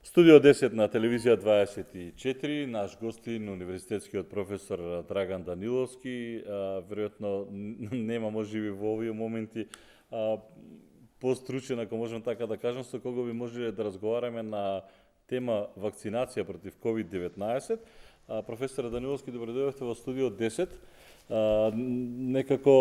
Студио 10 на телевизија 24, наш гостин, универзитетскиот професор Драган Даниловски, веројатно нема можеби во овие моменти постручен, ако можам така да кажам, со кого би можеле да разговараме на тема вакцинација против COVID-19. Професор Даниловски, добро дојдовте во студио 10. Некако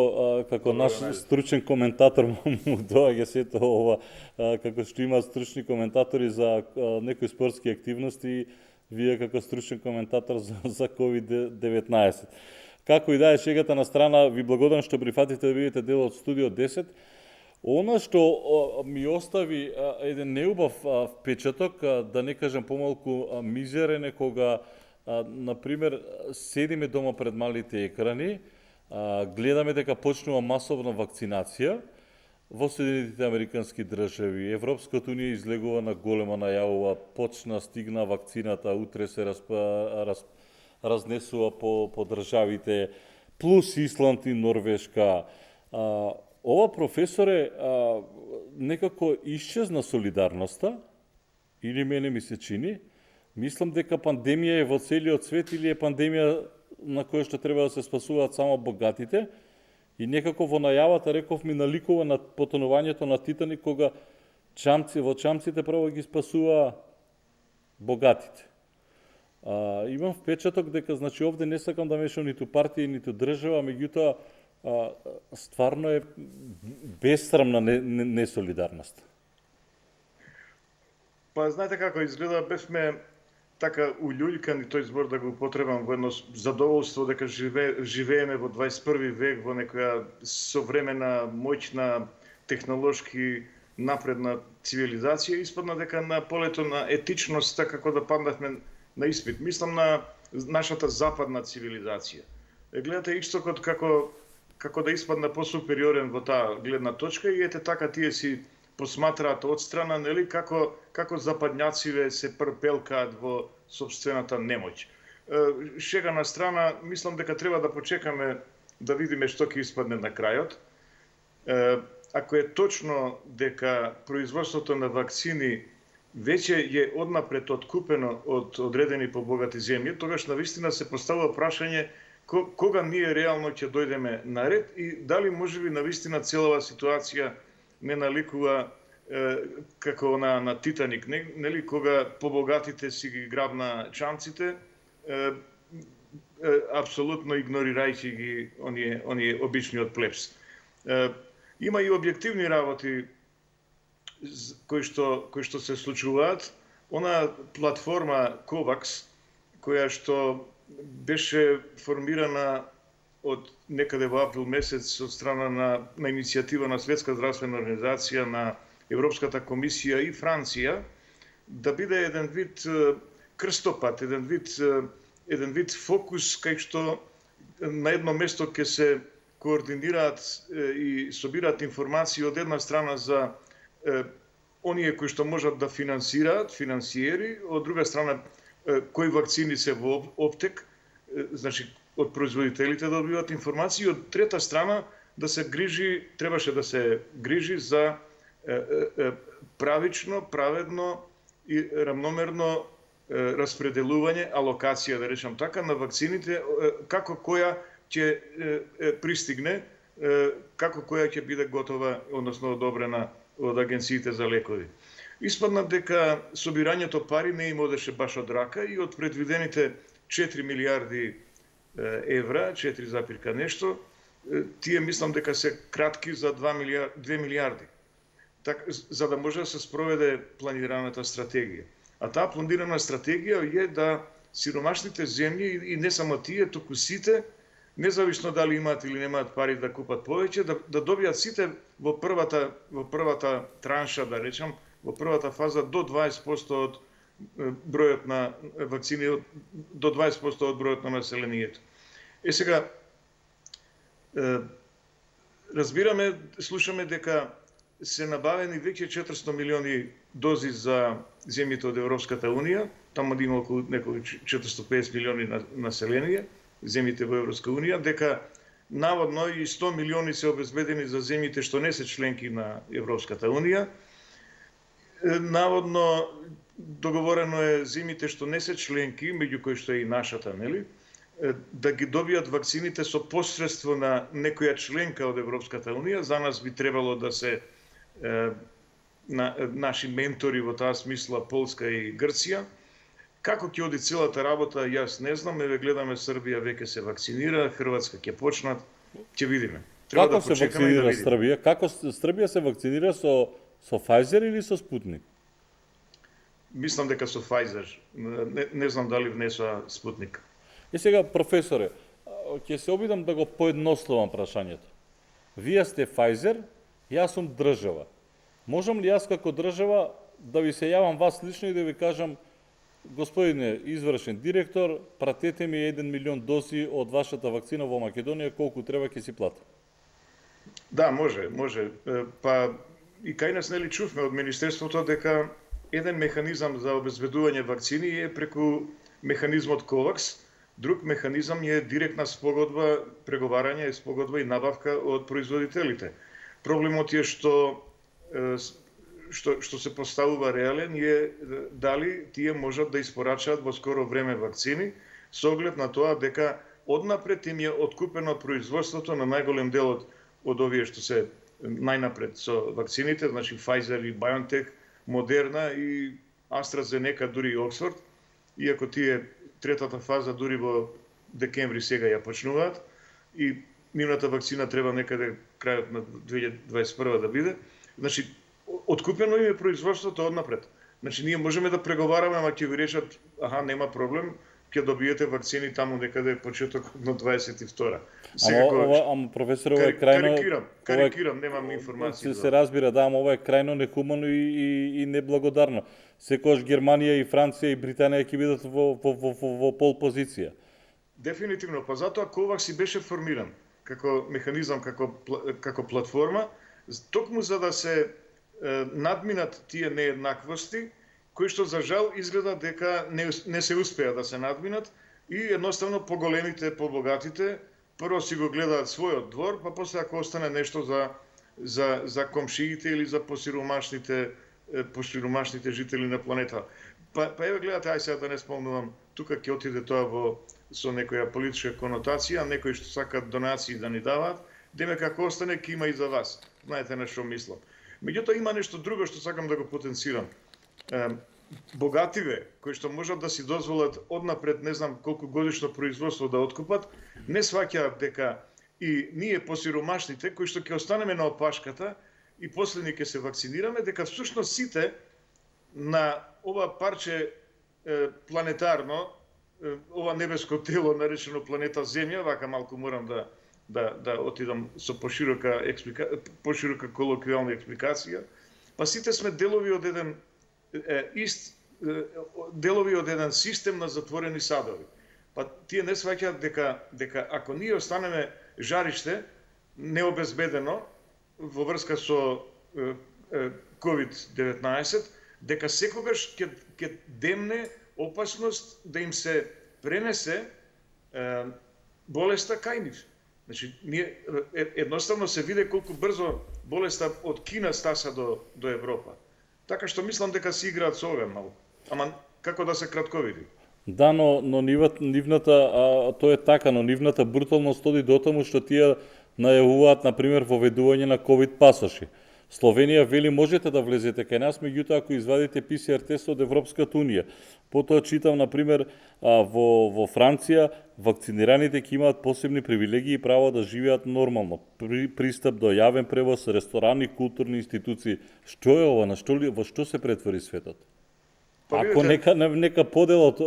како наш стручен коментатор му доаѓа сето ова, како што има стручни коментатори за некои спортски активности, вие како стручен коментатор за COVID-19. Како и да е, шегата на страна, ви благодарам што прифатите да бидете дел од студио 10. Она што ми остави еден неубав впечаток, да не кажам помалку мизерен, е кога например, седиме дома пред малите екрани, гледаме дека почнува масовна вакцинација во Соединетите Американски држави. Европската унија излегува на голема најавува, стигна вакцината, утре се разнесува по државите, плюс Исланд и Норвешка. Ова, професоре, некако исчезна солидарноста, или мене ми се чини. Мислам дека пандемија е во целиот свет или е пандемија на која што треба да се спасуваат само богатите, и некако во најавата, реков, ми наликува на потонувањето на Титаник, кога во чамците прво ги спасува богатите. Имам впечаток дека, значи, овде не сакам да мешам ниту партија, ниту држава, меѓутоа стварно е бесрамна несолидарност. Па, знаете како изгледа, бевме така улюлькани, тој збор да го употребам, во едно задоволство дека живееме во 21 век, во некоја современа, моćна, технолошки напредна цивилизација. Испадна дека на полето на етичноста, како да паднахме на испит. Мислам на нашата западна цивилизација. Гледате истокот како да испадна посупериорен во таа гледна точка, и ете така тие си посматраат одстрана, нели, како западњациве се прпелкаат во собствената немоќ. Шега на страна, мислам дека треба да почекаме да видиме што ќе испадне на крајот. Ако е точно дека производството на вакцини веќе е однапред откупено од одредени побогати земји, тогаш навистина се поставува прашање кога ние реално ќе дојдеме наред и дали можеби навистина целава ситуација не наликува како на Титаник, нели, кога побогатите си ги грабна чамците, апсолутно игнорирајќи ги оние обичниот плебс. Има и објективни работи кои што се случуваат. Она платформа COVAX, која што беше формирана од некаде во април месец од страна на иницијатива на Светска здравствена организација, на Европската комисија и Франција, да биде еден вид крстопат, еден вид фокус кај што на едно место ќе се координираат и собираат информации од една страна за оние кои што можат да финансираат, финансиери, од друга страна кои вакцини се во оптек, значи од производителите да добиваат информации, од трета страна требаше да се грижи за правично, праведно и рамномерно распределување, алокација, да речам така, на вакцините, како која ќе пристигне, како која ќе биде готова, односно одобрена од агенциите за лекови. Испадна дека собирањето пари не им одеше баш од рака и од предвидените 4 милиарди евра, 4 запирка нешто, тие мислам дека се кратки за 2 милиарди. За да може да се спроведе планираната стратегија. А таа планирана стратегија е да сиромашните земји и не само тие, туку сите, независно дали имаат или немаат пари да купат повеќе, да добијат сите во првата транша, да речам, во првата фаза до 20% од бројот на вакцини, до 20% од бројот на населението. Сега, разбираме, слушаме дека се набавени веќе 400 милиони дози за земјите од Европската унија, таму да има околу некои 450 милиони население, земјите во Европска унија, дека наводно и 100 милиони се обезбедени за земјите што не се членки на Европската унија. Наводно договорено е земите што не се членки, меѓу кои што е и нашата, нели, да ги добијат вакцините со посредство на некоја членка од Европската Унија. За нас би требало да се наши ментори во таа смисла Полска и Грција. Како ќе оди целата работа, јас не знам, еве гледаме Србија веќе се вакцинира, Хрватска ќе почнат, ќе видиме. Треба Како да се почекаме и да вакцинира видиме. Србија? Како Србија се вакцинира со Pfizer или со Спутник? Мислам дека со Pfizer, не знам дали внесоа Спутник. И сега, професоре, ќе се обидам да го поедноставам прашањето. Вие сте Pfizer, јас сум држава. Можам ли јас како држава да ви се јавам вас лично и да ви кажам: господине извршен директор, пратете ми 1 милион дози од вашата вакцина во Македонија, колку треба ќе си платам? Да, може. Па и кај нас нели чувме од Министерството дека еден механизам за обезбедување вакцини е преку механизмот COVAX, друг механизам е директна спогодба, преговарање, спогодба и набавка од производителите. Проблемот е што се поставува реален е дали тие можат да испорачаат во скоро време вакцини, со оглед на тоа дека однапред им е откупено производството на најголем дел од овие што се најнапред со вакцините, значи Pfizer и BioNTech, Moderna и AstraZeneca, дури и Оксфорд, иако тие третата фаза дури во декември сега ја почнуваат и нивната вакцина треба некаде крајот на 2021 да биде. Значи, откупено им е производството однапред. Значи, ние можеме да преговараме, ама ќе ви речат: аха, нема проблем, ќе добиете вакцини таму некаде почеток на 22-та. Ама професор, ова е крајно... Карикирам, немам информација. Се разбира, да, ама ова е крајно нехумано и неблагодарно. Секогаш Германија и Франција и Британија ќе бидат во пол позиција. Дефинитивно, па затоа COVAX и беше формиран како механизам, како платформа, токму за да се надминат тие нееднаквости, кои што за жал изгледа дека не се успеа да се надминат и едноставно поголемите, побогатите, прво си го гледаат својот двор, па после ако остане нешто за комшиите или за посиромашните жители на планета. Па еве гледате, ај сега да не спомнувам, тука ќе отиде тоа со некоја политичка конотација, некои што сакаат донации да ни даваат, демек ако остане ќе има и за вас. Знаете на што мислам. Меѓутоа има нешто друго што сакам да го потенцирам. Богативе, кои што можат да си дозволат однапред не знам колку годишно производство да откупат, не сваќаат дека и ние посиромашните, кои што ќе останеме на опашката и последни ќе се вакцинираме, дека всушност сите на ова парче планетарно, ова небеско тело наречено планета Земја, вака малку морам да отидам со поширока колоквијална експликација, па сите сме делови од еден систем на затворени садови. Па тие не сваќаат дека ако ние останеме жариште необезбедено во врска со COVID-19, дека секогаш ќе демне опасност да им се пренесе болеста кај нив. Значи, ние едноставно се виде колку брзо болеста од Кина стаса до Европа. Така што мислам дека се играат со оган малку. Ама како да се кратковиди? Да, но нивната, тоа е така, но нивната бруталност оди до таму што тие најавуваат, например, воведување на ковид пасоши. Словенија вели можете да влезете кај нас, меѓутоа ако извадите ПСР тест од Европската Унија. Потоа читам, например, во Франција вакцинираните ќе имаат посебни привилегии и право да живеат нормално. Пристап до јавен превоз, ресторани, културни институции. Што е ова? Во што се претвори светот? Ако нека поделат,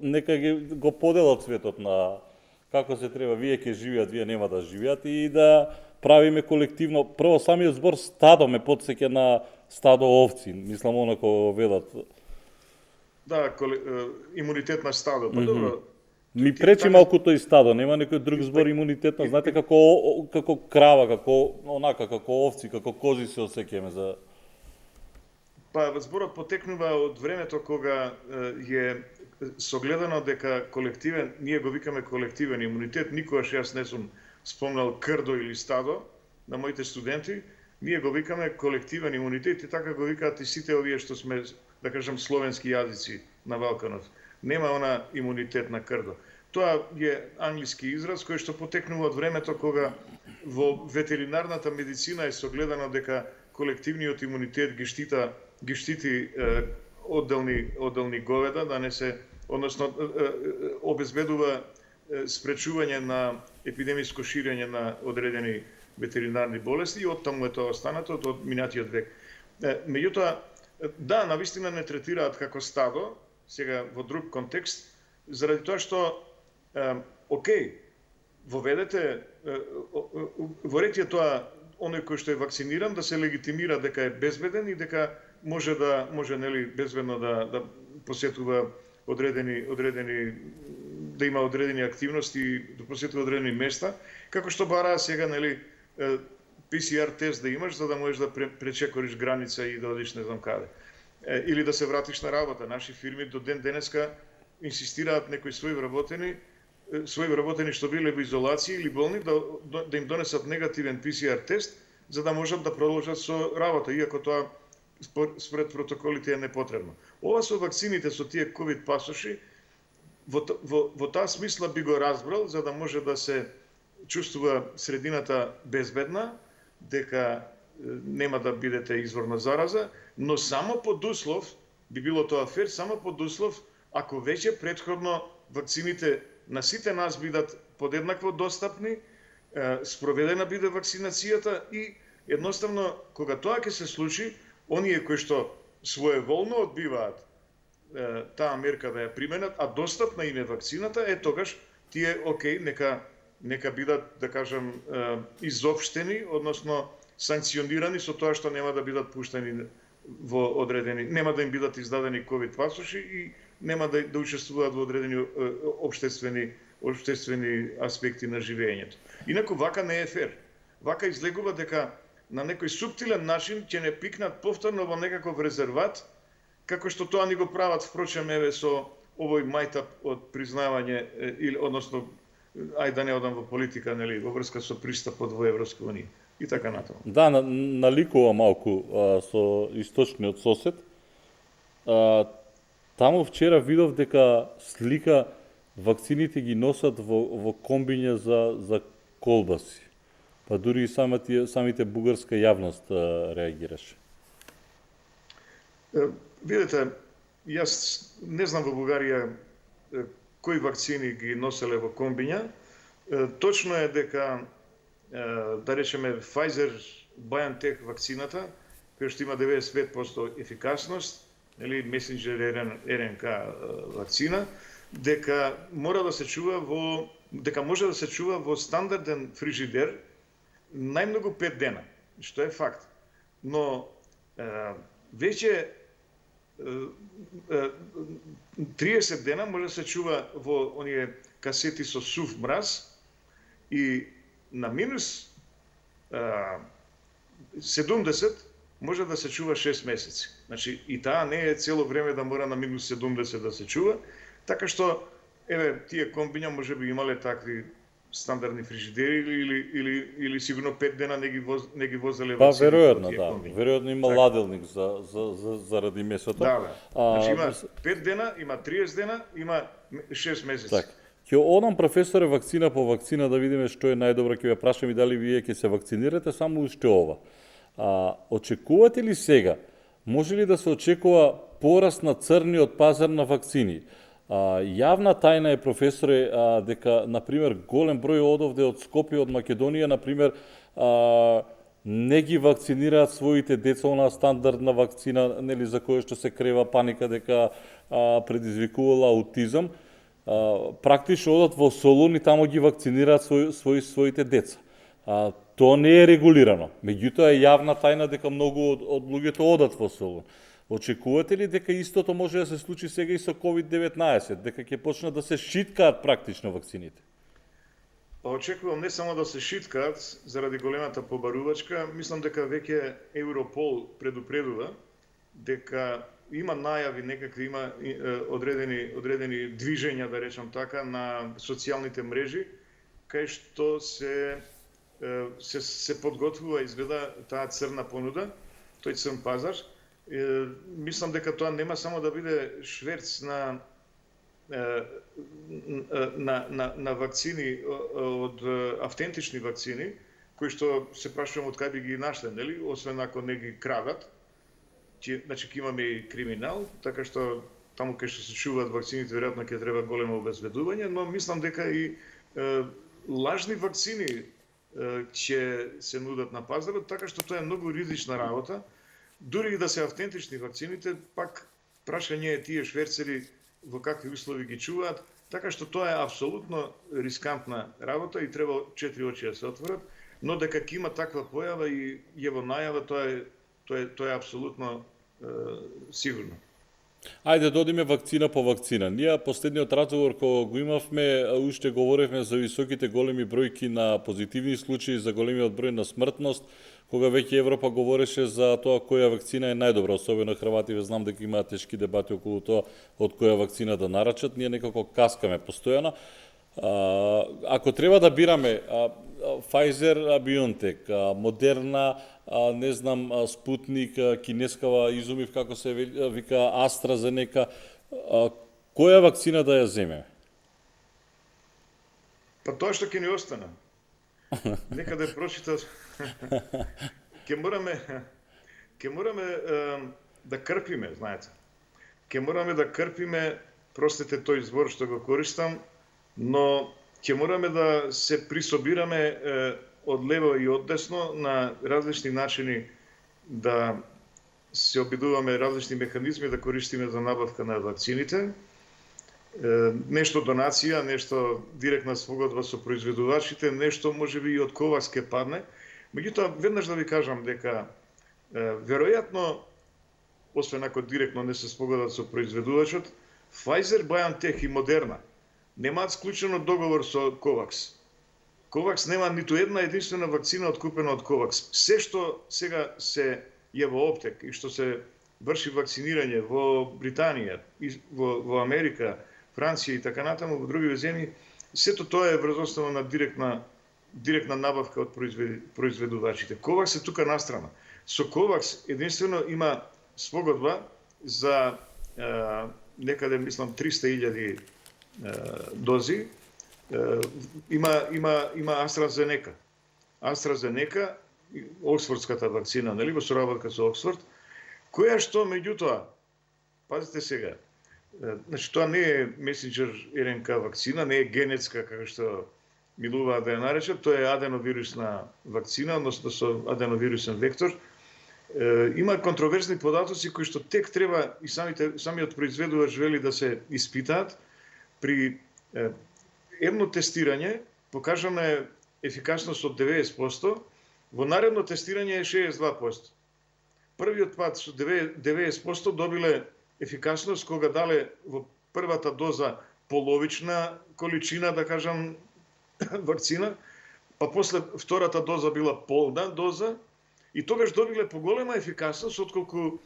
нека го поделат светот на како се треба, вие ќе живеат, вие нема да живеат и да правиме колективно. Прво, самиот збор стадо ме потсеќа на стадо овци, мислам онако велат. Да, имунитет на стадо, па добро. Ми пречи малку тој стадо, нема некој друг збор имунитет на, знаете како крава, како овци, како кози се осеќаме за... Па зборот потекнува од времето кога е согледано дека колективен, ние го викаме колективен имунитет, никогаш јас не сум спомнал крдо или стадо на моите студенти, ние го викаме колективен имунитет и така го викаат и сите овие што сме да кажем, словенски јазици на Балканот. Нема она имунитет на крдо. Тоа е англиски израз кој што потекнува од времето кога во ветеринарната медицина е согледано дека колективниот имунитет ги штити одделни говеда, да не се, односно обезбедува спречување на епидемиско ширење на одредени ветеринарни болести и оттаму е тоа останато од минатиот век. Меѓутоа, да, навистина не третираат како стадо, сега во друг контекст, заради тоа што окей, воведете во ред е тоа оној кој што е вакциниран да се легитимира дека е безбеден и дека може нели безбедно да посетува одредени да има одредени активности, да посетува одредени места, како што бараа сега нели PCR тест да имаш за да можеш да пречекориш граница и да одиш не знам каде. Или да се вратиш на работа. Наши фирми до ден денеска инсистираат некои своји вработени што биле во изолација или болни да им донесат негативен PCR тест за да можат да продолжат со работа, иако тоа според протоколите е непотребно. Ова со вакцините, со тие ковид пасоши, во таа смисла би го разбрал, за да може да се чувствува средината безбедна, дека нема да бидете извор на зараза, но само под услов, би било тоа фер, само под услов, ако веќе претходно вакцините на сите нас бидат подеднакво достапни, спроведена биде вакцинацијата и едноставно, кога тоа ќе се случи, оние кои што своеволно одбиваат таа мерка да ја применат, а достапна им е вакцината, тогаш тие окей, нека бидат, да кажам, изопштени, односно санкционирани со тоа што нема да бидат пуштени во одредени, нема да им бидат издадени ковид пасоши и нема да учествуваат во одредени општествени аспекти на живеењето. Инаку вака не е фер. Вака излегува дека на некој суптилен начин ќе не пикнат повторно во некаков резерват, како што тоа ни го прават впрочем еве со овој мајтап од признавање или односно ајде да не одам во политика, нели, во врска со пристапот во Европска унија и така натаму. Да, наликува малку со источниот сосед. Таму вчера видов дека слика вакцините ги носат во комбиња за колбаси. Па дури и самите бугарска јавност реагираше. Видете, јас не знам во Бугарија кои вакцини ги носеле во комбиња. Точно е дека, да речеме, Pfizer-BioNTech вакцината, која што има 95% ефикасност, или месенџер РНК вакцина, дека мора да се чува дека може да се чува во стандарден фрижидер најмногу 5 дена, што е факт. Но веќе 30 дена може да се чува во оние касети со сув мраз и на минус 70 може да се чува 6 месеци. Значи и таа не е цело време да мора на минус 70 да се чува, така што еве тие комбиња можеби имале такви стандардни фрижидери или сигурно 5 дена не ги возеле во вакцини. Веројатно, да. Веројатно има ладилник заради месото. Да. Значи има 5 дена, има 30 дена, има 6 месеци. Така. Ќе одам, професоре, вакцина по вакцина да видиме што е најдобро, ќе ве прашам и дали вие ќе се вакцинирате, само уште ова. Очекувате ли сега, може ли да се очекува пораст на црниот пазар на вакцини? Јавна тајна е, професоре, дека, например, голем број одовде од Скопје, од Македонија, например, не ги вакцинираат своите деца онаа стандардна вакцина, нели, за која што се крева паника дека предизвикувала аутизам. Практично одат во Солун и тамо ги вакцинираат своите деца. Тоа не е регулирано. Меѓутоа е јавна тајна дека многу од луѓето одат во Солун. Очекувате ли дека истото може да се случи сега и со COVID-19, дека ќе почнат да се шиткаат практично вакцините? Очекувам не само да се шиткаат заради големата побарувачка, мислам дека веќе Европол предупредува дека има најави, некакви има одредени движења, да речам така, на социјалните мрежи, кај што се подготвува изгледа таа црна понуда, тој црн пазар, Мислам дека тоа нема само да биде шверц на вакцини од автентични вакцини, кои што се прашувам од кај би ги нашле, нели, освен ако не ги крадат. Значи ќе имаме и криминал, така што таму кај што се чуваат вакцините веројатно ќе треба големо обезбедување, но мислам дека и лажни вакцини ќе се нудат на пазарот, така што тоа е многу ризична работа. Дури и да се автентични вакцините, пак прашање е тие шверцери во какви услови ги чуваат, така што тоа е апсолутно рискантна работа и треба 4 очи да се отворат, но дека ќе има таква појава и е во најава, тоа е апсолутно сигурно. Ајде да одиме вакцина по вакцина. Ние последниот разговор кога го имавме, уште говоревме за високите големи бројки на позитивни случаи, за големиот број на смртност, кога веќе Европа говореше за тоа која вакцина е најдобра, особено Хрвативе знам дека имаат тешки дебати околу тоа од која вакцина да нарачат, ние некако каскаме постојано. Ако треба да бираме Pfizer, BioNTech, Moderna, не знам, Спутник, кинескава изумив како се вика AstraZeneca, која вакцина да ја земеме? Па тоа што ќе ни остана. Некаде прочитав ќе мораме да крпиме, знаете. Ќе мораме да крпиме, простете тој збор што го користам, но ќе мораме да се присобираме од лево и од десно на различни начини да се обидуваме различни механизми да користиме за набавка на вакцините. Нешто донација, нешто директна спогодба со произведувачите, нешто можеби и од Ковакс ке падне. Меѓутоа, веднаш да ви кажам дека веројатно, освен ако директно не се спогодат со произведувачот, Pfizer, BioNTech и Moderna немаат склучено договор со Ковакс. Ковакс нема ниту една единствена вакцина откупена од Ковакс. Се што сега се е во оптек и што се врши вакцинирање во Британија, во Америка, Франција и така натаму, во други земји, сето тоа е врз основа на директна набавка од произведувачите. Ковакс е тука настрана. Со Ковакс единствено има спогодба за некаде, мислам, 300.000 дози. Има AstraZeneca. AstraZeneca, Оксфордската вакцина, нели, во соработка со Оксфорд, која што, меѓутоа, пазите сега, значи тоа не е месенџер РНК вакцина, не е генетска, како што милуваат да ја наречат, тоа е аденовирусна вакцина, односно со аденовирусен вектор. Има контроверзни податоци кои што тек треба и самиот произведувач вели да се испитаат. При едно тестирање покажана ефикасност од 90%, во наредно тестирање е 62%. Првиот пат со 90% добиле ефикасност кога дале во првата доза половична количина, да кажам, вакцина, па после втората доза била полна доза и тогаш добиле поголема ефикасност отколку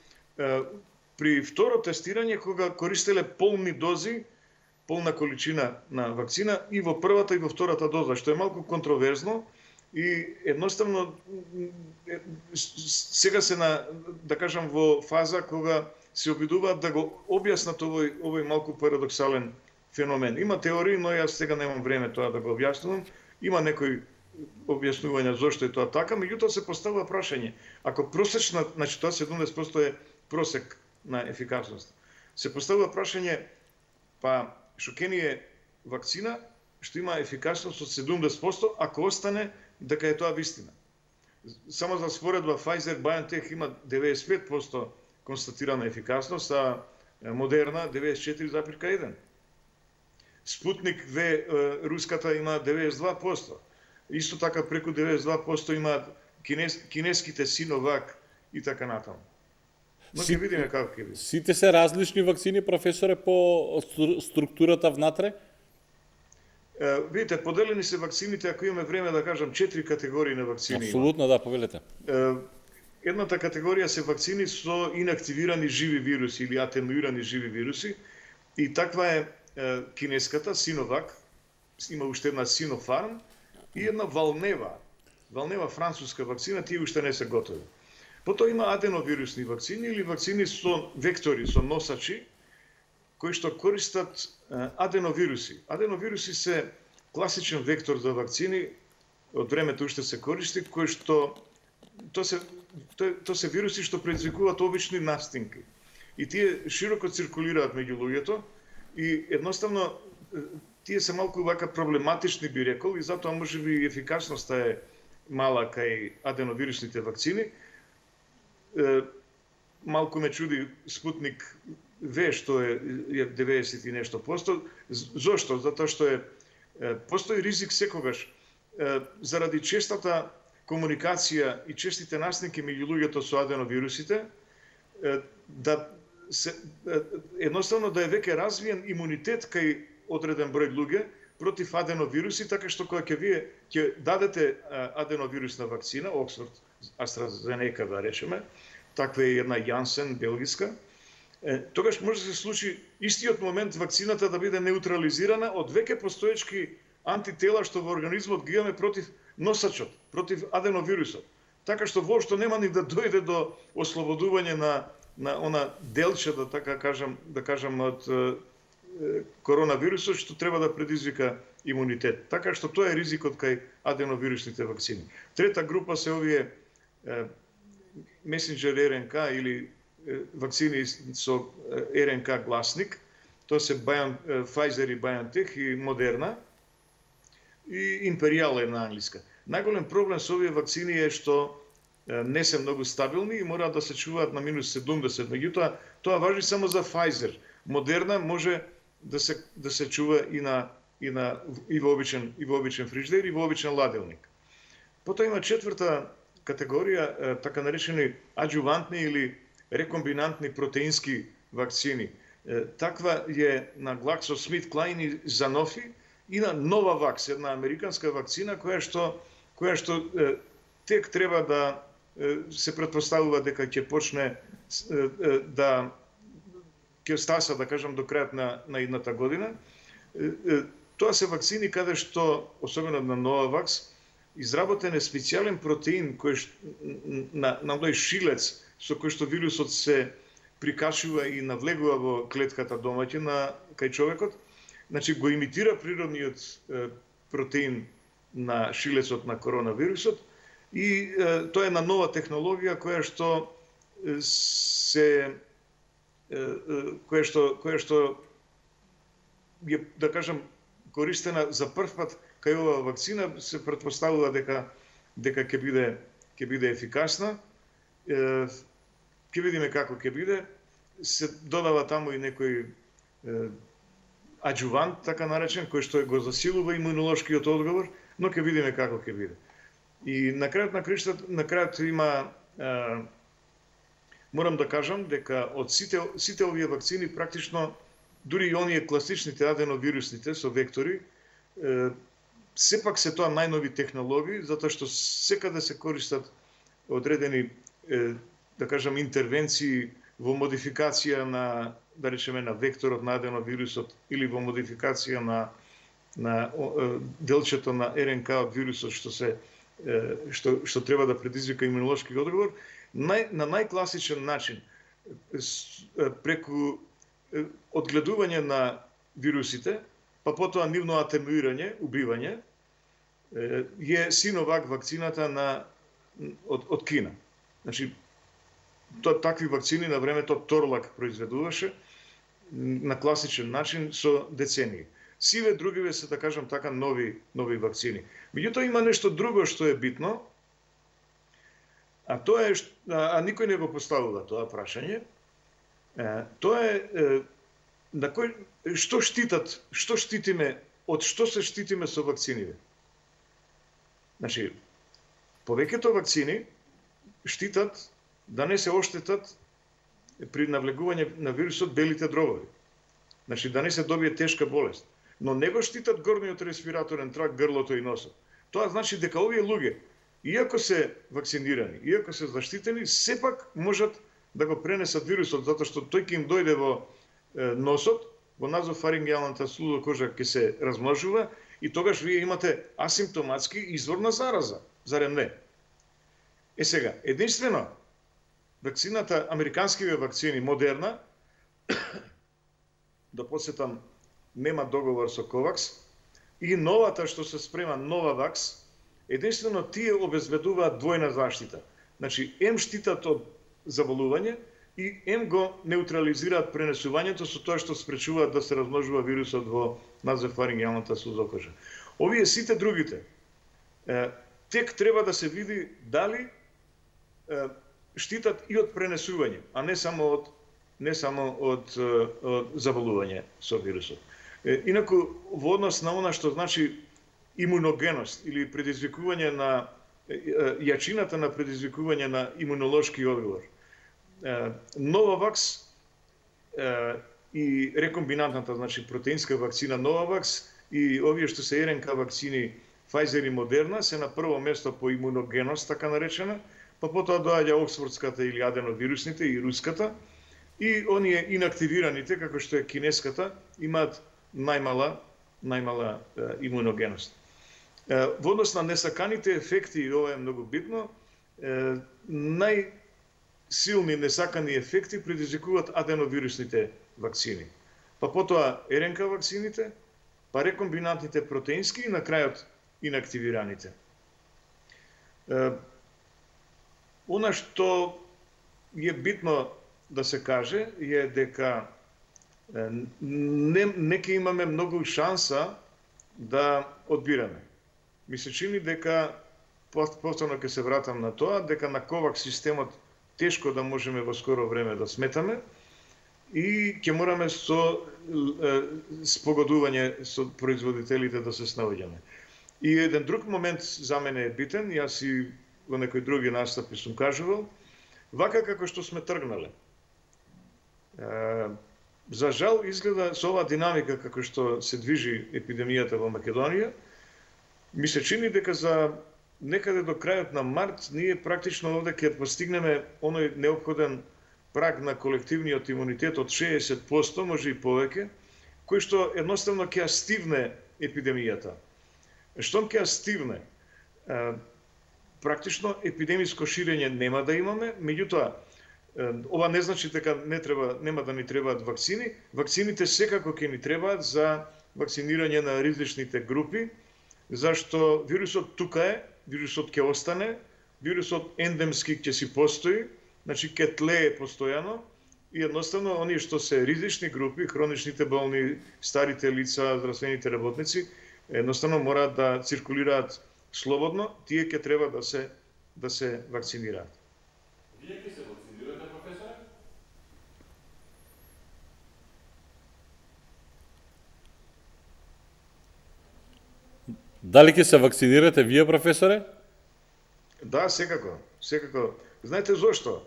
при второ тестирање кога користеле полни дози, полна количина на вакцина и во првата и во втората доза, што е малку контроверзно и едноставно сега се да кажам, во фаза кога се обидуваат да го објаснат овој малку парадоксален феномен. Има теории, но јас сега немам време тоа да го објаснувам. Има некои објаснувања зошто е тоа така, меѓутоа се поставува прашање. Ако просечна, значи тоа 70% е просек на ефикасност. Се поставува прашање, па што ќе ни е вакцина што има ефикасност од 70%, ако остане дека е тоа вистина. Само за споредба, Pfizer, BioNTech има 95% констатирана ефикасност, а Moderna 94,1%. Спутник V, руската, има 92%. Исто така преку 92% имаат кинеските Sinovac и така натаму. Но ќе видиме како ќе биде. Сите се различни вакцини, професоре, по структурата внатре? Видите, поделени се вакцините, ако имаме време да кажам, 4 категории на вакцини. Апсолутно, да, повелете. Едната категорија се вакцини со инактивирани живи вируси или атенуирани живи вируси. И таква е кинеската, Sinovac, има уште една Sinopharm и една Valneva француска вакцина, тие уште не се готови. Потоа има аденовирусни вакцини или вакцини со вектори, со носачи, кои што користат аденовируси. Аденовируси се класичен вектор за вакцини, од времето уште се користи, кои што тоа се вируси што предизвикуваат обични настинки. И тие широко циркулираат меѓу луѓето и едноставно тие се малку вака проблематични, би рекол, и затоа можеби и ефикасноста е мала кај аденовирусните вакцини. Малку ме чуди Спутник В, што е 90 и нешто посто. Зошто? Затоа што постои ризик секогаш заради честата комуникација и честите настинки меѓу луѓето со аденовирусите, едноставно да е веќе развиен имунитет кај одреден број луѓе против аденовируси, така што кога ќе дадете аденовирусна вакцина, Оксфорд, AstraZeneca да речеме, таква е една Јансен, белгиска, тогаш може да се случи истиот момент вакцината да биде неутрализирана од веќе постоечки антитела што во организмот ги имаме против носачот, против аденовирусот. Така што воопшто нема ни да дојде до ослободување на она делче, да кажам од коронавирусот, што треба да предизвика имунитет. Така што тоа е ризикот кај аденовирусните вакцини. Трета група се овие месенџер РНК или вакцини со РНК гласник. Тоа се Pfizer и BioNTech и Moderna и Imperial е на англиска. Најголем проблем со овие вакцини е што не се многу стабилни и мораат да се чуваат на минус 70. Меѓутоа, тоа важи само за Pfizer. Moderna може да се чува и во обичен фриждер и во обичен ладилник. Потоа има четврта категорија, така наречени аджувантни или рекомбинантни протеински вакцини. Таква е на GlaxoSmithKline и Sanofi и на Novavax, една американска вакцина која што тек треба да се претпоставува дека ќе почне ќе стаса, да кажам, до крајот на идната година. Тоа се вакцини каде што, особено на Novavax, изработен е специјален протеин на овој шилец со кој што вирусот се прикачува и навлегува во клетката домаќа кај човекот. Значи го имитира природниот протеин на шилецот на коронавирусот и тоа е на нова технологија која што е, да кажам, користена за прв пат кај оваа вакцина, се претпоставува дека ќе биде ефикасна. Ќе видиме како ќе биде. Се додава таму и некој аджувант, така наречен, кој што го засилува имунолошкиот одговор, но ќе видиме како ќе биде. И на крајот има, морам да кажам дека од сите овие вакцини практично, дури и оние класичните аденовирусните со вектори, сепак се тоа најнови технологии, затоа што секаде се користат одредени, да кажам, интервенции во модификација на, да речеме, на векторот на аденовирусот или во модификација на делчето на РНК од вирусот што треба да предизвика имунолошки одговор, на најкласичен начин, преку одгледување на вирусите, па потоа нивно атенуирање, убивање, е Синовак вакцината од Кина. Значи, такви вакцини на времето Торлак произведуваше на класичен начин со децении. Сиве другиве се, да кажам така, нови вакцини. Меѓутоа има нешто друго што е битно, а тоа е, никој не го поставува тоа прашање, тоа е што штитиме, од што се штитиме со вакцините. Значи, повеќето вакцини штитат да не се оштетат при навлегување на вирусот белите дробови. Значи, да не се добие тешка болест. Но не го штитат горниот респираторен трак, грлото и носот. Тоа значи дека овие луѓе, иако се вакцинирани, иако се заштитени, сепак можат да го пренесат вирусот, затоа што тој ќе им дојде во носот, во назофарингеалната слудокожа ќе се размножува и тогаш вие имате асимптоматски извор на зараза, зарем не? Сега, единствено вакцината, американскиве вакцини Модерна, да подсетам, нема договор со Ковакс, и новата што се спрема Новавакс, единствено тие обезбедуваат двојна заштита. Значи, ем штитат од заболување и ем го неутрализираат пренесувањето со тоа што спречуваат да се размножува вирусот во назофарингеалната слузокожа. Овие сите другите, тек треба да се види дали штитат и од пренесување, а не само од заболување со вирусот. Инаку, во однос на она што значи имуногеност или предизвикување на јачината на предизвикување на имунолошки одговор. Новавакс и рекомбинантната, значи протеинска вакцина Новавакс и овие што се РНК вакцини Pfizer и Модерна се на прво место по имуногеност, така наречена, па потоа доаѓа оксфордската или аденовирусните и руската, и оние инактивираните, како што е кинеската, имаат најмала имуногеност. Во однос на несаканите ефекти, и ова е многу битно, најсилни несакани ефекти предизвикуваат аденовирусните вакцини. Па потоа РНК вакцините, па рекомбинантните протеински и на крајот инактивираните. Она што е битно да се каже е дека не ќе имаме многу шанса да одбираме. Ми се чини дека, повторно ќе се вратам на тоа, дека на ковакс системот тешко да можеме во скоро време да сметаме и ќе мораме со спогодување со производителите да се снаоѓаме. И еден друг момент за мене е битен, јас и во некои други настапи сум кажувал, вака како што сме тргнале. За жал изгледа со оваа динамика како што се движи епидемијата во Македонија, ми се чини дека за некаде до крајот на март ние практично овде ќе постигнеме оној неопходен праг на колективниот имунитет од 60%, може и повеќе, кој што едноставно ќе стивне епидемијата. Штом ќе стивне, практично епидемиско ширење нема да имаме, меѓутоа ова не значи дека нема да ни требаат вакцини. Вакцините секако ќе ни требаат за вакцинирање на ризичните групи, зашто вирусот тука е, вирусот ќе остане, вирусот ендемски ќе си постои, значи ќе тлее постојано и едноставно оние што се ризични групи, хроничните болни, старите лица, здравствените работници, едноставно мораат да циркулираат слободно, тие ќе треба да се вакцинираат. Вие ќе се вакцинирате, професоре? Дали ќе се вакцинирате вие, професоре? Да, секако. Знаете зошто?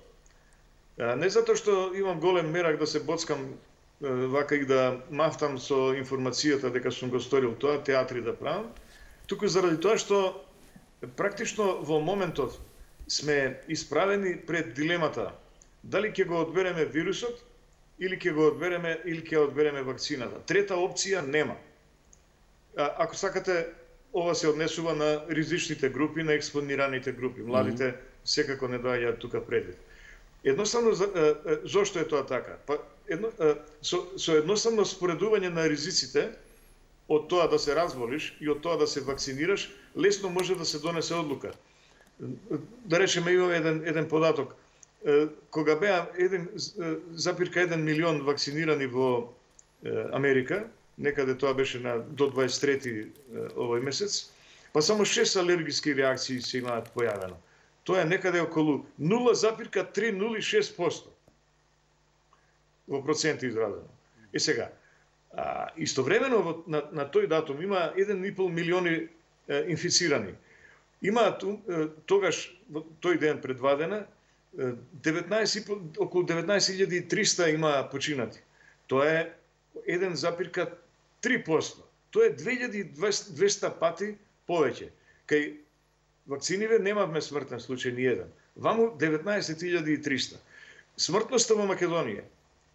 Не затоа што имам голем мерак да се боцкам вака и да мафтам со информацијата дека сум го сторил тоа, театри да правам, туку заради тоа што практично во моментов сме исправени пред дилемата дали ќе го одбереме вирусот или ќе одбереме вакцината. Трета опција нема. Ако сакате, ова се однесува на ризичните групи, на експонираните групи. Младите секако не доаѓаат тука предвид. Едноставно, зошто е тоа така? Со едноставно споредување на ризиците од тоа да се разболиш и од тоа да се вакцинираш, лесно може да се донесе одлука. Да речеме, имаме еден податок. Кога беа 1,1 милион вакцинирани во Америка, некаде тоа беше до 23 овој месец, па само 6 алергиски реакции се имаат појавено. Тоа е некаде околу 0,306% во проценти изразено. И сега, истовремено на тој датум има 1,5 милиони инфицирани. Има тогаш, тој ден предвадена, околу 19.300 има починати. Тоа е 1,3%. Тоа е 2200 пати повеќе. Кај вакциниве немавме смртен случај ни еден. Ваму 19.300. Смртноста во Македонија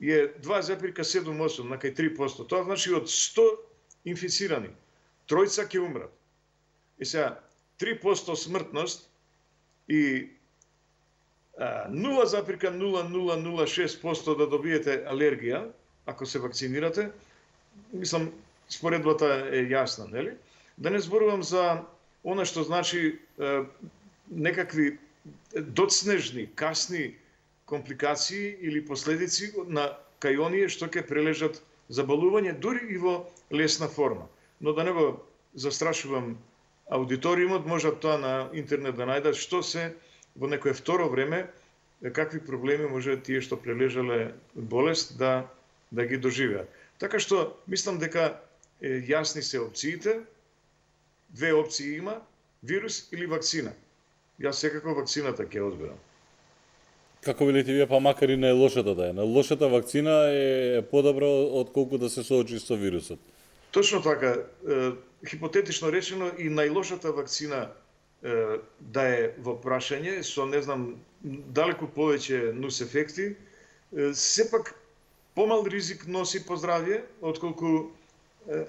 е 2,78 на кај 3%. Тоа значи од 100 инфицирани, тројца ќе умрат. И сега, 3% смртност и 0,0006% да добиете алергија ако се вакцинирате. Мислам, споредбата е јасна, нели? Да не зборувам за она што значи некакви доцнежни, касни компликации или последици на кај оние што ќе прележат заболување, дури и во лесна форма. Но да не го застрашувам аудиториумот, можат тоа на интернет да најдат што се во некое второ време, какви проблеми може тие што прележале болест да ги доживеат. Така што мислам дека јасни се опциите. Две опции има: вирус или вакцина. Јас секако вакцината ќе одберам. Како велите вие, па макар и најлошата да е. Најлошата вакцина е подобра отколку да се соочи со вирусот. Точно така, хипотетично речено, и најлошата вакцина да е во прашање, со не знам далеку повеќе нус ефекти, сепак помал ризик носи по здравје, отколку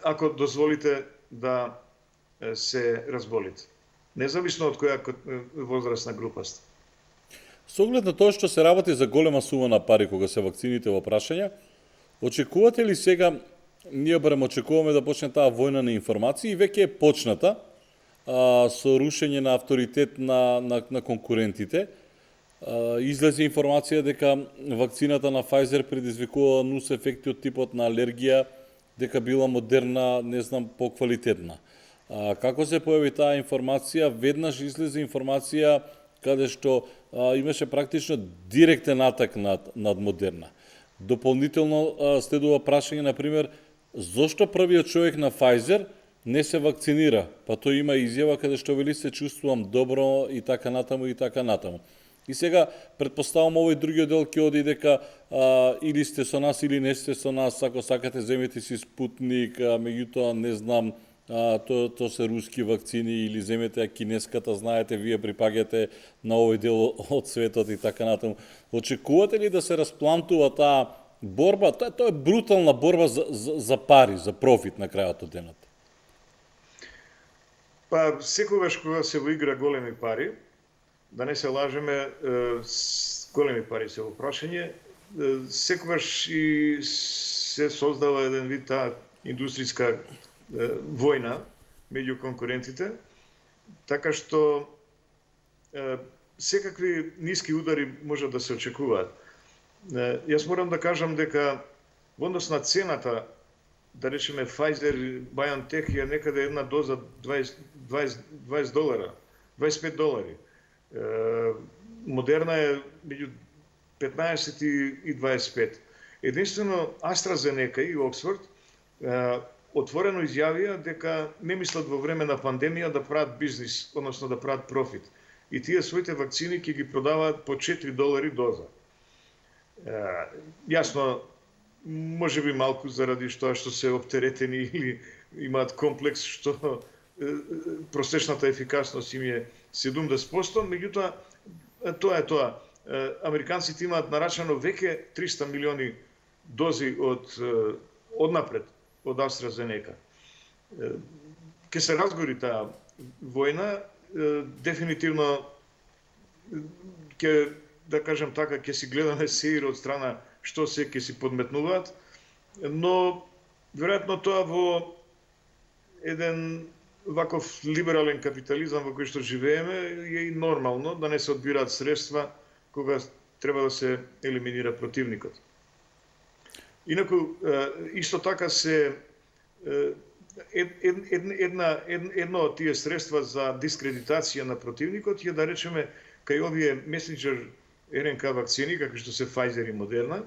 ако дозволите да се разболите. Независно од која возрастна група сте. Со оглед на тоа што се работи за голема сума на пари кога се вакцините во прашање, очекувате ли сега, ние барем очекуваме да почне таа војна на информации и веќе е почната со рушење на авторитет на конкурентите. Излезе информација дека вакцината на Pfizer предизвикува нус ефекти од типот на алергија, дека била модерна, не знам, поквалитетна. Како се појави таа информација, веднаш излезе информација каде што имаше практично директен атак над Модерна. Дополнително следува прашање, например, зошто првиот човек на Pfizer не се вакцинира? Па тој има изјава каде што вели се чувствувам добро и така натаму и така натаму. И сега, предпоставам, овој другиот дел ќе оди дека или сте со нас или не сте со нас, ако сакате земете си Спутник, меѓутоа не знам, то се руски вакцини, или земете кинеската, знаете, вие припаѓате на овој дел од светот и така натаму. Очекувате ли да се расплантува таа борба? Тоа е брутална борба за пари, за профит на крајот од денот. Па, секогаш кога се во игра големи пари, да не се лажеме, големи пари се во прашање, секогаш и се создава еден вид таа индустријска војна меѓу конкурентите, така што секакви ниски удари можат да се очекуваат. Јас морам да кажам дека во однос на цената, да речеме Pfizer, BioNTech е некаде една доза $20, $25. Модерна е меѓу 15 и 25. Единствено AstraZeneca и Оксфорд отворено изјавија дека не мислат во време на пандемија да прават бизнис, односно да прават профит. И тие своите вакцини ќе ги продаваат по $4 доза. Јасно, може би малку заради тоа што се оптеретени или имаат комплекс што просечната ефикасност им е 70%, меѓутоа тоа е тоа. Американците имаат нарачано веќе 300 милиони дози однапред од AstraZeneca. Ке се разгори таа војна, дефинитивно ќе, да кажем така, ќе си гледаме сеир од страна што се ќе си подметнуваат, но веројатно тоа во еден ваков либерален капитализам во кој што живееме е и нормално да не се одбираат средства кога треба да се елиминира противникот. Инаку, исто така се едно од тие средства за дискредитација на противникот е, да речеме, кај овие месенџер РНК вакцини, како што се Pfizer и Модерна,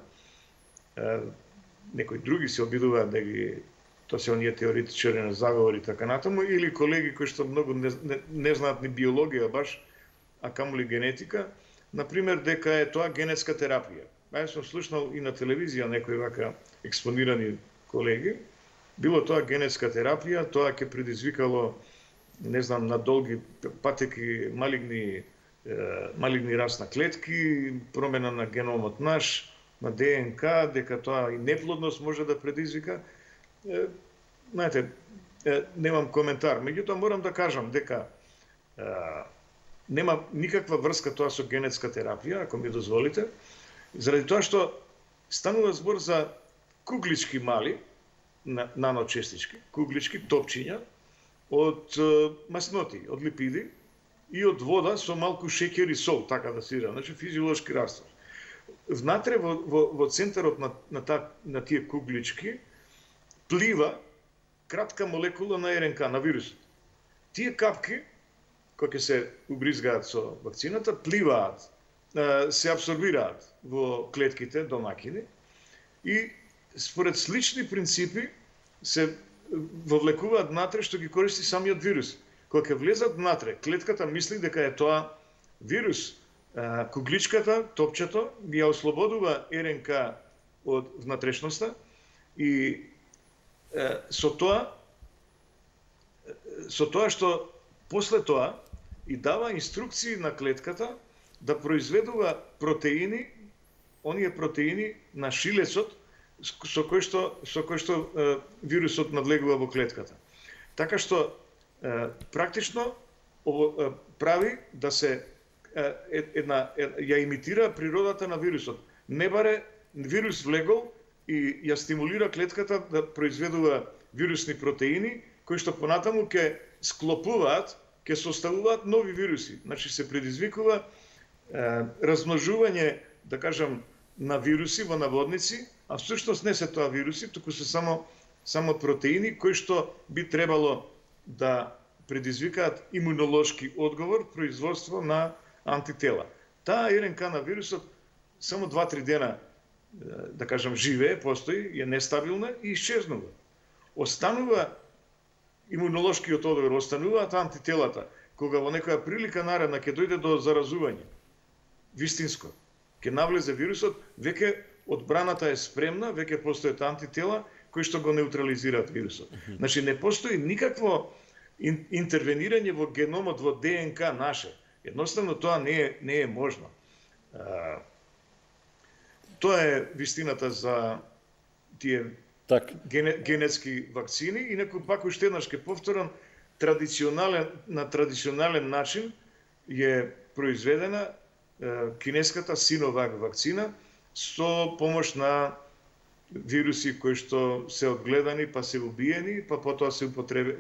некои други се обидуваат да ги, тоа се оние теоретичари на заговори и така натаму, или колеги кои што многу не знаат ни биологија баш, а камоли генетика, например дека е тоа генетска терапија. Јас сум слушнал и на телевизија некои вака експонирани колеги, било тоа генетска терапија, тоа ќе предизвикало, не знам, на долги патеки малигни расна клетки, промена на геномот наш, на ДНК, дека тоа и неплодност може да предизвика. Знаете, немам коментар. Меѓутоа морам да кажам дека нема никаква врска тоа со генетска терапија, ако ми дозволите, заради тоа што станува збор за куглички мали, наночестички, куглички, топчиња, од масноти, од липиди и од вода со малку шеќер и сол, така да се значи физиолошки раствор. Внатре во центарот на тие куглички плива кратка молекула на РНК, на вирусот. Тие капки, кои ќе се убризгаат со вакцината, пливаат, се абсорбираат во клетките домакини и според слични принципи се вовлекуваат внатре што ги користи самиот вирус. Кога ќе влезат внатре, клетката мисли дека е тоа вирус. Кугличката, топчето, ги ја ослободува РНК од внатрешноста и со тоа што после тоа и дава инструкции на клетката да произведува протеини, оние протеини на шилецот со кои што вирусот надлегува во клетката. Така што практично прави да се ја имитира природата на вирусот. Не баре вирус влегол и ја стимулира клетката да произведува вирусни протеини кои што понатаму ќе склопуваат, ќе составуваат нови вируси. Значи се предизвикува размножување, да кажам, на вируси во наводници, а всушност не се тоа вируси, туку се само протеини кои што би требало да предизвикаат имунолошки одговор, производство на антитела. Таа РНК на вирусот само 2-3 дена, да кажам, живее, постои, е нестабилна и исчезнува. Останува имунолошкиот одговор, остануваат антителата, кога во некоја прилика наредна ќе дојде до заразување, вистинско, ќе навлезе вирусот, веќе одбраната е спремна, веќе постојат антитела кои што го неутрализираат вирусот. Значи не постои никакво интервенирање во геномот, во ДНК наше. Едноставно тоа не е можно. Тоа е вистината за тие генетски вакцини. Инаку пак уште еднаш ќе повторам, на традиционален начин е произведена кинеската Синовак вакцина со помош на вируси кои што се одгледани, па се убиени, па потоа се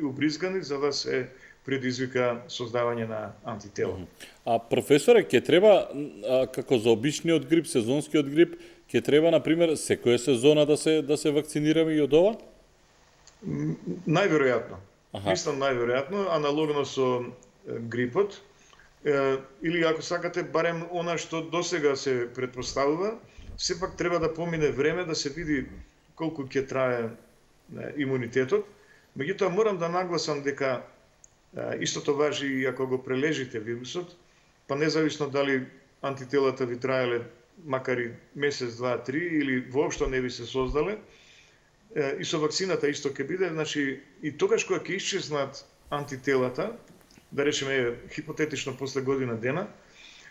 убризгани за да се предизвика создавање на антитела. А професоре, ќе треба, како за обичниот грип, сезонскиот грип, ќе треба, например, секоја сезона да се вакцинираме и од ова? Најверојатно. Мислам најверојатно, аналогно со грипот, или ако сакате, барем она што досега се претпоставува, сепак треба да помине време да се види колку ќе трае имунитетот. Меѓутоа, морам да нагласам дека истото важи и ако го прележите вирусот, па независно дали антителата ви траеле макар и месец, два, три или воопшто не ви се создале, и со вакцината исто ќе биде, значи и тогаш кога ќе исчезнат антителата, да речеме хипотетично после година дена,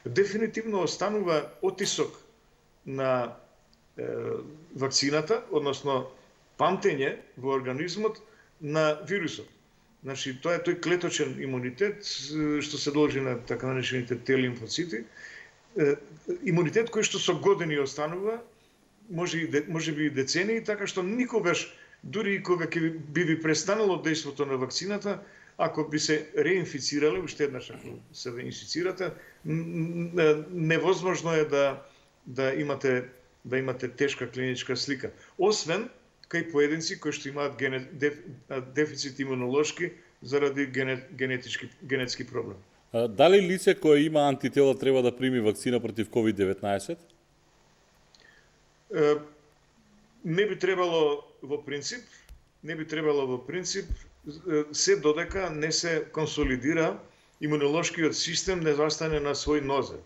дефинитивно останува отисок на вакцината, односно памтење во организмот на вирусот. Значи, тоа е тој клеточен имунитет, што се должи на така наречените Т-лимфоцити. Имунитет кој што со години останува, може би и децении, така што никогаш, дури и кога ќе би престанало дејството на вакцината, ако би се реинфицирале, уште еднаш ако се реинфицирате, невозможно е да имате тешка клиничка слика. Освен кај поединци кои што имаат дефицит имунолошки заради генетски проблем. Дали лице кое има антитела треба да прими вакцина против COVID-19? Не би требало во принцип, се додека не се консолидира имунолошкиот систем, не застане на свој нозе.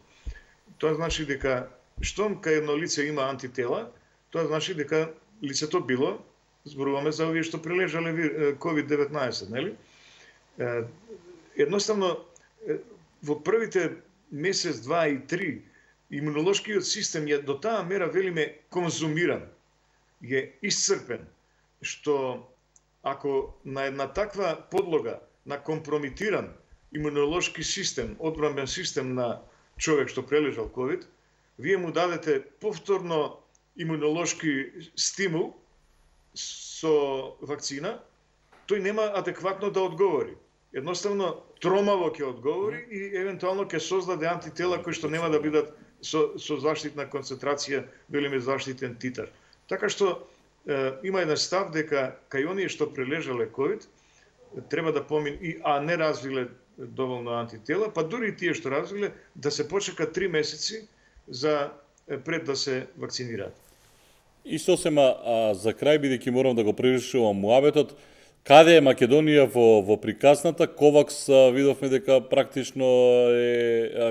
Тоа значи дека штом кај едно лице има антитела, тоа значи дека лицето било, зборуваме за овие што прележале COVID-19, нели? Едноставно, во првите месец, два и три, имунолошкиот систем е до таа мера, велиме, конзумиран, е исцрпен, што ако на една таква подлога, на компрометиран имунолошки систем, одбранбен систем на човек што прележал ковид, вие му дадете повторно имунолошки стимул со вакцина, тој нема адекватно да одговори. Едноставно тромаво ќе одговори и евентуално ќе создаде антитела кои што нема да бидат со заштитна концентрација, велиме заштитен титар. Така што има еден став дека кај оние што прележале ковид треба да а не развиле доволно антитела, па дури и тие што развиле да се почека 3 месеци за пред да се вакцинираат. И сосема за крај, бидејќи морам да го превршувам муабетот, каде е Македонија во приказната? Ковакс видовме дека практично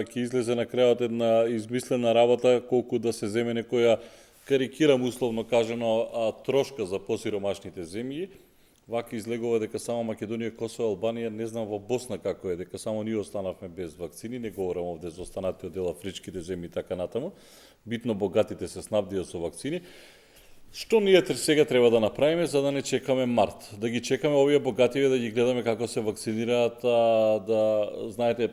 ќе излезе на крајот една измислена работа колку да се земе некоја, карикирам условно кажано, трошка за посиромашните земји. Вака излегува дека само Македонија, Косово, Албанија, не знам во Босна како е, дека само ние останавме без вакцини, не говорам овде за останатиот дел афричките земји и така натаму. Битно богатите се снабдија со вакцини. Што ние сега треба да направиме за да не чекаме март? Да ги чекаме овие богативе, да ги гледаме како се вакцинираат, да знаете,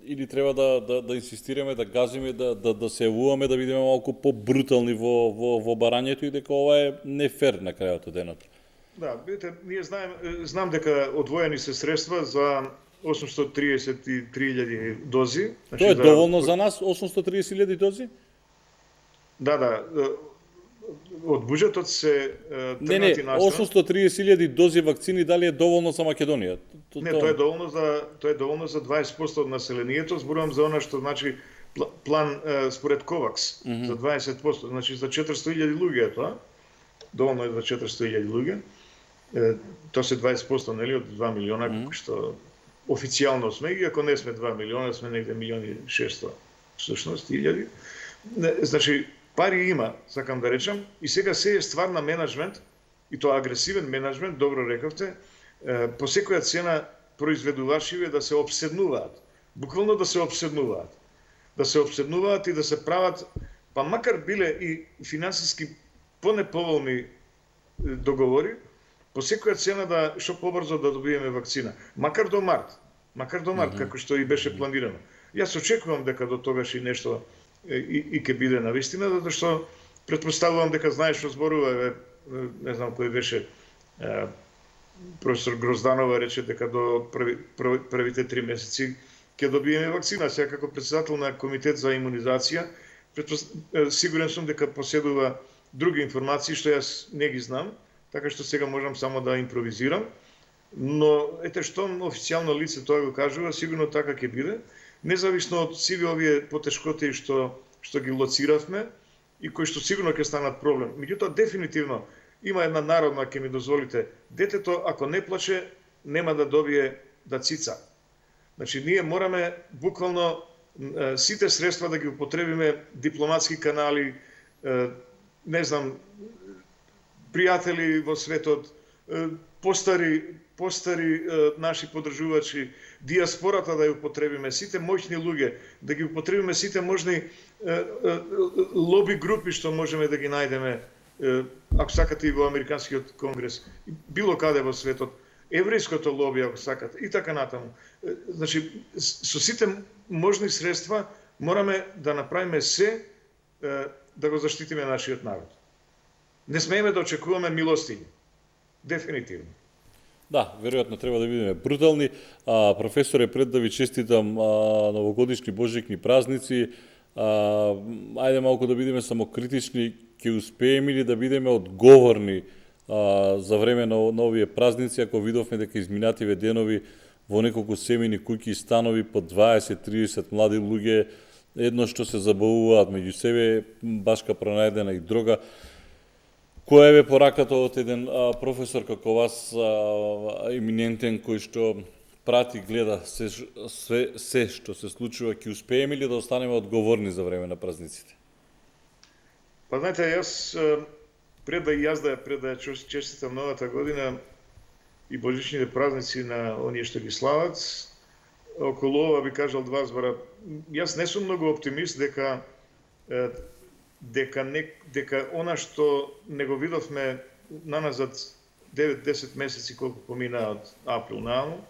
или треба да инсистираме, да газиме, да се евуваме, да бидеме малку по-брутални во барањето и дека ова е нефер на крајот од денот. Да, видите, ние знам дека одвоени се средства за 833.000 дози. Тоа е доволно за нас, 830.000 дози? Да. Од буџетот се тргнати настран. 830.000 дози вакцини дали е доволно за Македонија? Не, тоа е доволно за 20% од населението, зборувам за она што значи план според Ковакс за 20%, значи за 400.000 луѓе е тоа. Доволно е за 400.000 луѓе. Тоа се 20%, нели, од 2 милиона, што официјално сме, и ако не сме 2 милиона, сме негде 1.600.000 всушност илјади. Значи, пари има, сакам да речам, и сега се е ствар на менеджмент, и тоа агресивен менеджмент, добро рековте, по секоја цена произведувачиве да се обседнуваат, буквално да се обседнуваат. Да се обседнуваат и да се прават, па макар биле и финансиски понеповолни договори, по секоја цена да што побрзо да добиеме вакцина, макар до март, како што и беше планирано. Јас очекувам дека до тогаш и нешто и ќе биде навистина, затоа што претпоставувам дека знаеш што зборува, не знам кој беше, професор Грозданова рече дека до првите 3 месеци ќе добиеме вакцина. Сега како председател на комитет за имунизација, сигурен сум дека поседува други информации што јас не ги знам, така што сега можам само да импровизирам, но ете штом официјално лице тоа го кажува, сигурно така ќе биде, независно од сиви овие потешкоти што ги лоциравме и кои што сигурно ќе станат проблем. Меѓутоа дефинитивно има една народна, ќе ми дозволите, детето ако не плаче нема да добие да цица. Значи ние мораме буквално сите средства да ги употребиме, дипломатски канали, не знам, пријатели во светот, постари наши подржувачи, диаспората да ја употребиме, сите моćни луѓе, да ги употребиме сите можни лоби групи што можеме да ги најдеме, ако сакате и во Американскиот конгрес, било каде во светот, еврејското лоби, ако сакате, и така натаму. Значи, со сите можни средства мораме да направиме се да го заштитиме нашиот народ. Не смееме да очекуваме милостиња. Дефинитивно. Да, веројатно треба да бидеме брутални. Професоре, пред да ви честитам новогодишни божикни празници, ајде малку да бидеме самокритични, ќе успееме ли да бидеме одговорни за време на овие празници, ако видовме дека изминативе денови во неколку семејни куќи и станови по 20-30 млади луѓе едно што се забавуваат меѓу себе, башка пронајдена и дрога. Која е пораката од еден професор како вас, еминентен, кој што прати, гледа се што се случува, ќе успееме ли да останеме одговорни за време на празниците? Па знаете, јас пред да честитам новата година и божичните празници на оние што ги слават, околу ова би кажал два збора. Јас не сум многу оптимист дека она што не го видовме наназад 9-10 месеци колку поминаа од април нааму,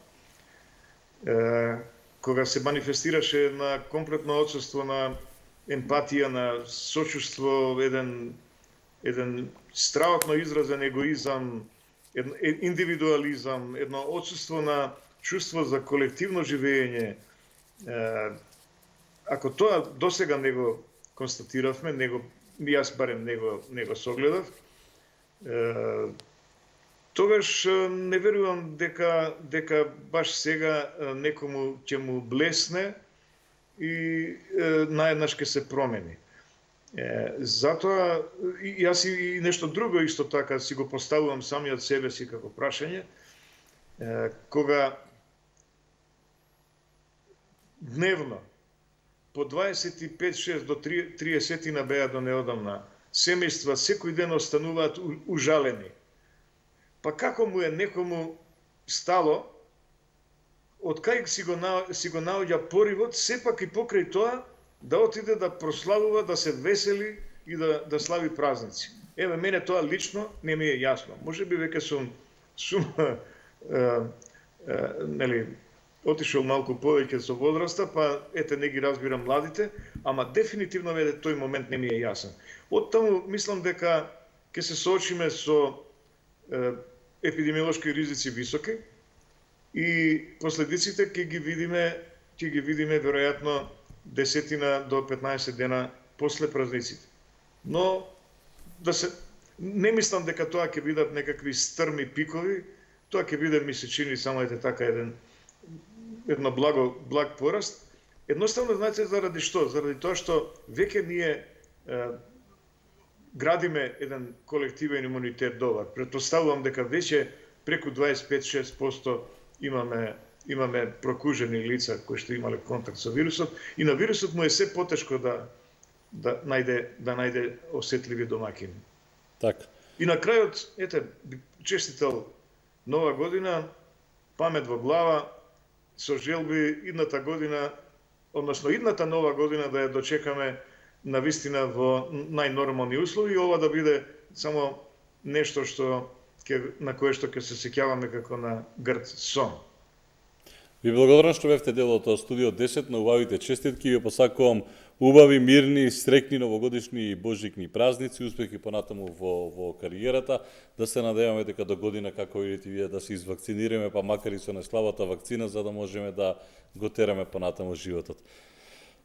кога се манифестираше на комплетно отсутство на емпатија, на сочувство, еден страхотно изразен егоизам, индивидуализам, едно отсутство на чувство за колективно живење. Ако тоа досега не го констатиравме, јас барем не го согледав, тогаш не верувам дека баш сега некому ќе му блесне и наеднаш ќе се промени. Затоа јас и нешто друго исто така си го поставувам самиот себе си како прашање, кога дневно по 25-6 до 30 на беа до неодамна семејства секој ден остануваат ужалени. Па како му е некому стало, од кај си го наоѓа поривот, сепак и покрај тоа, да отиде да прославува, да се весели и да слави празници. Еве, мене тоа лично не ми е јасно. Може би веќе сум отишол малку повеќе со возраста, па ете не ги разбирам младите, ама дефинитивно веќе тој момент не ми е јасен. Оттаму мислам дека ќе се соочиме со епидемиолошки ризици високи и последиците ќе ги видиме веројатно 10 до 15 дена после празниците. Но не мислам дека тоа ќе бидат некакви стрми пикови, тоа ќе биде, ми се чини, само така едно благ пораст. Едноставно, знаете, заради што? Заради тоа што веќе ние градиме еден колективен имунитет добар. Претпоставувам дека веќе преку 25-6% имаме прокужени лица кои што имале контакт со вирусот и на вирусот му е се потешко да најде осетливи домакини. Така. И на крајот, ете, честител Нова година, памет во глава, со желби идната година, односно идната Нова година да ја дочекаме навистина во најнормални услови и ова да биде само нешто на кое што ќе се сеќаваме како на грд сон. Ви благодарам што бевте дел од Студио 10, на убавите честитки и ви посакувам убави, мирни, среќни новогодишни и божикни празници, успехи понатаму во кариерата, да се надеваме дека до година, како видите вие, да се извакцинираме, па макар и со неслабата вакцина, за да можеме да го тераме понатаму животот.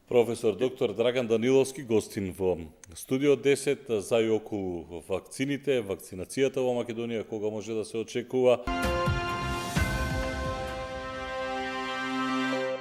Професор доктор Драган Даниловски, гостин во Студио 10, за и околу вакцините, вакцинацијата во Македонија, кога може да се очекува.